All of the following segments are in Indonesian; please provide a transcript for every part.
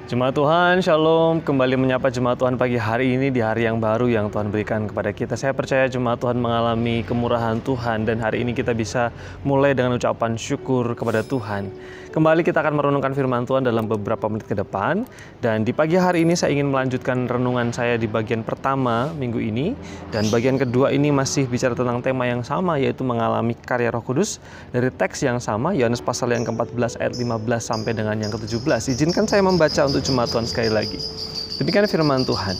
Jemaat Tuhan, Shalom. Kembali menyapa Jemaat Tuhan pagi hari ini di hari yang baru yang Tuhan berikan kepada kita. Saya percaya Jemaat Tuhan mengalami kemurahan Tuhan dan hari ini kita bisa mulai dengan ucapan syukur kepada Tuhan. Kembali kita akan merenungkan firman Tuhan dalam beberapa menit ke depan. Dan di pagi hari ini saya ingin melanjutkan renungan saya di bagian pertama minggu ini. Dan bagian kedua ini masih bicara tentang tema yang sama, yaitu mengalami karya Roh Kudus dari teks yang sama, Yohanes pasal yang ke-14 ayat 15 sampai dengan yang ke-17. Izinkan saya membaca untuk Jemaat Tuhan sekali lagi. Demikian firman Tuhan.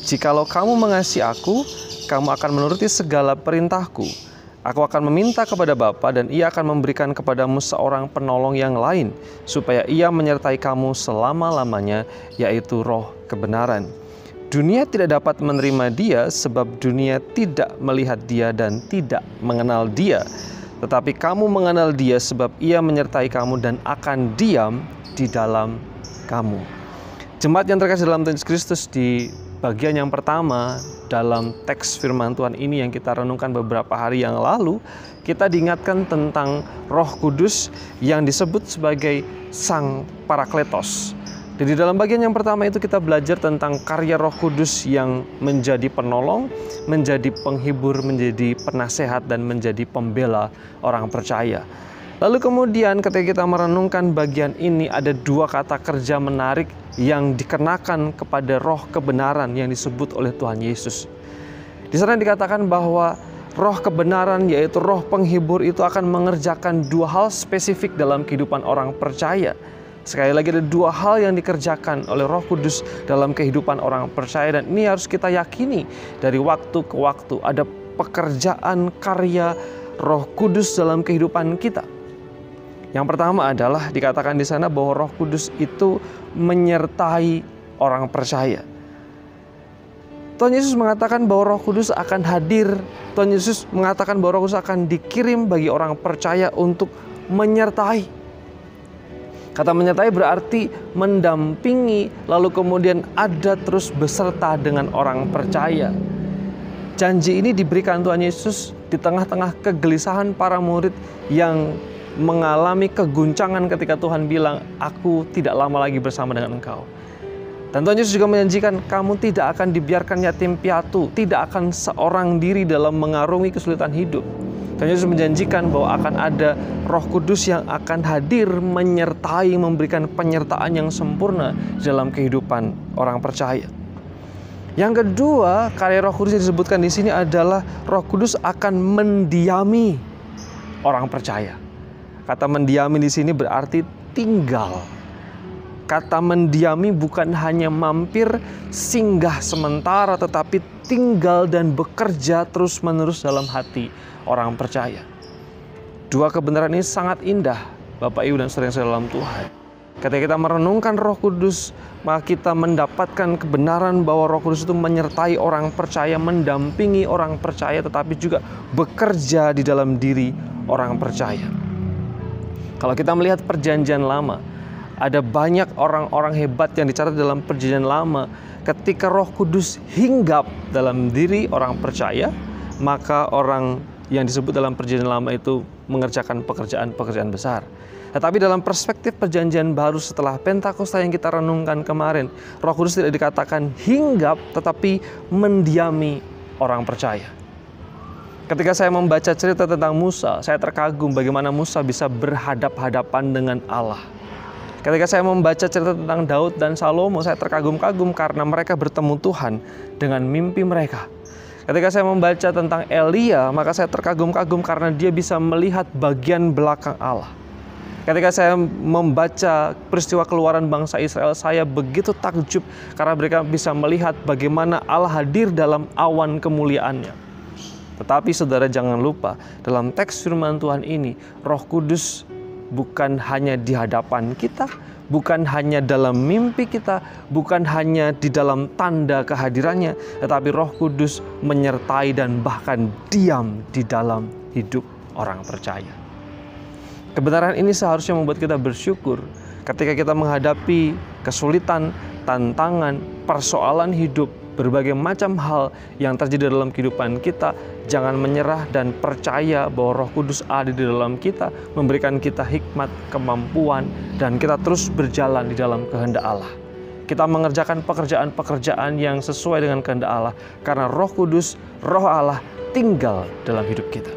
Jikalau kamu mengasihi aku, kamu akan menuruti segala perintahku. Aku akan meminta kepada Bapa dan Ia akan memberikan kepadamu seorang penolong yang lain, supaya Ia menyertai kamu selama-lamanya, yaitu Roh kebenaran. Dunia tidak dapat menerima Dia sebab dunia tidak melihat Dia dan tidak mengenal Dia. Tetapi kamu mengenal Dia sebab Ia menyertai kamu dan akan diam di dalam kamu. Jemaat yang terkasih dalam Tuhan Yesus Kristus, di bagian yang pertama dalam teks firman Tuhan ini yang kita renungkan beberapa hari yang lalu, kita diingatkan tentang Roh Kudus yang disebut sebagai Sang Parakletos. Dan di dalam bagian yang pertama itu kita belajar tentang karya Roh Kudus yang menjadi penolong, menjadi penghibur, menjadi penasehat, dan menjadi pembela orang percaya. Lalu kemudian ketika kita merenungkan bagian ini, ada dua kata kerja menarik yang dikenakan kepada roh kebenaran yang disebut oleh Tuhan Yesus. Di sana dikatakan bahwa roh kebenaran, yaitu roh penghibur, itu akan mengerjakan dua hal spesifik dalam kehidupan orang percaya. Sekali lagi, ada dua hal yang dikerjakan oleh Roh Kudus dalam kehidupan orang percaya, dan ini harus kita yakini dari waktu ke waktu. Ada pekerjaan karya Roh Kudus dalam kehidupan kita. Yang pertama adalah dikatakan di sana bahwa Roh Kudus itu menyertai orang percaya. Tuhan Yesus mengatakan bahwa Roh Kudus akan hadir. Tuhan Yesus mengatakan bahwa Roh Kudus akan dikirim bagi orang percaya untuk menyertai. Kata menyertai berarti mendampingi, lalu kemudian ada terus beserta dengan orang percaya. Janji ini diberikan Tuhan Yesus di tengah-tengah kegelisahan para murid yang mengalami keguncangan ketika Tuhan bilang, aku tidak lama lagi bersama dengan engkau. Dan Tuhan Yesus juga menjanjikan, kamu tidak akan dibiarkan yatim piatu, tidak akan seorang diri dalam mengarungi kesulitan hidup. Tuhan Yesus menjanjikan bahwa akan ada Roh Kudus yang akan hadir, menyertai, memberikan penyertaan yang sempurna dalam kehidupan orang percaya. Yang kedua, karya Roh Kudus yang disebutkan di sini adalah Roh Kudus akan mendiami orang percaya. Kata mendiami di sini berarti tinggal. Kata mendiami bukan hanya mampir, singgah sementara, tetapi tinggal dan bekerja terus-menerus dalam hati orang percaya. Dua kebenaran ini sangat indah, Bapak, Ibu, dan saudara dalam Tuhan. Ketika kita merenungkan Roh Kudus, maka kita mendapatkan kebenaran bahwa Roh Kudus itu menyertai orang percaya, mendampingi orang percaya, tetapi juga bekerja di dalam diri orang percaya. Kalau kita melihat perjanjian lama, ada banyak orang-orang hebat yang dicatat dalam perjanjian lama. Ketika Roh Kudus hinggap dalam diri orang percaya, maka orang yang disebut dalam perjanjian lama itu mengerjakan pekerjaan-pekerjaan besar. Tetapi dalam perspektif perjanjian baru setelah Pentakosta yang kita renungkan kemarin, Roh Kudus tidak dikatakan hinggap, tetapi mendiami orang percaya. Ketika saya membaca cerita tentang Musa, saya terkagum bagaimana Musa bisa berhadap-hadapan dengan Allah. Ketika saya membaca cerita tentang Daud dan Salomo, saya terkagum-kagum karena mereka bertemu Tuhan dengan mimpi mereka. Ketika saya membaca tentang Elia, maka saya terkagum-kagum karena dia bisa melihat bagian belakang Allah. Ketika saya membaca peristiwa keluaran bangsa Israel, saya begitu takjub karena mereka bisa melihat bagaimana Allah hadir dalam awan kemuliaannya. Tetapi saudara jangan lupa, dalam teks firman Tuhan ini, Roh Kudus bukan hanya di hadapan kita, bukan hanya dalam mimpi kita, bukan hanya di dalam tanda kehadirannya, tetapi Roh Kudus menyertai dan bahkan diam di dalam hidup orang percaya. Kebenaran ini seharusnya membuat kita bersyukur ketika kita menghadapi kesulitan, tantangan, persoalan hidup, berbagai macam hal yang terjadi dalam kehidupan kita, jangan menyerah dan percaya bahwa Roh Kudus ada di dalam kita, memberikan kita hikmat, kemampuan, dan kita terus berjalan di dalam kehendak Allah. Kita mengerjakan pekerjaan-pekerjaan yang sesuai dengan kehendak Allah. Karena Roh Kudus, Roh Allah tinggal dalam hidup kita.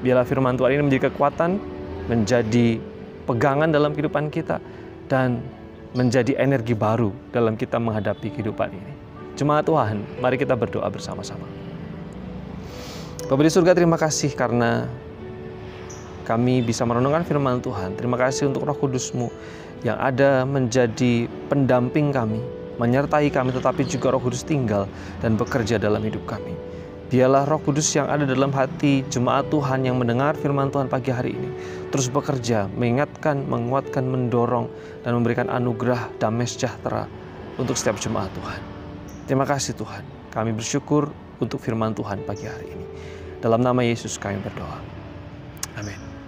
Biarlah firman Tuhan ini menjadi kekuatan, menjadi pegangan dalam kehidupan kita, dan menjadi energi baru dalam kita menghadapi kehidupan ini. Jemaat Tuhan, mari kita berdoa bersama-sama. Bapa di surga, terima kasih karena kami bisa merenungkan firman Tuhan. Terima kasih untuk Roh Kudus-Mu yang ada menjadi pendamping kami, menyertai kami, tetapi juga Roh Kudus tinggal dan bekerja dalam hidup kami. Biarlah Roh Kudus yang ada dalam hati jemaat Tuhan yang mendengar firman Tuhan pagi hari ini terus bekerja, mengingatkan, menguatkan, mendorong, dan memberikan anugerah damai sejahtera untuk setiap jemaat Tuhan. Terima kasih Tuhan. Kami bersyukur untuk firman Tuhan pagi hari ini. Dalam nama Yesus kami berdoa. Amin.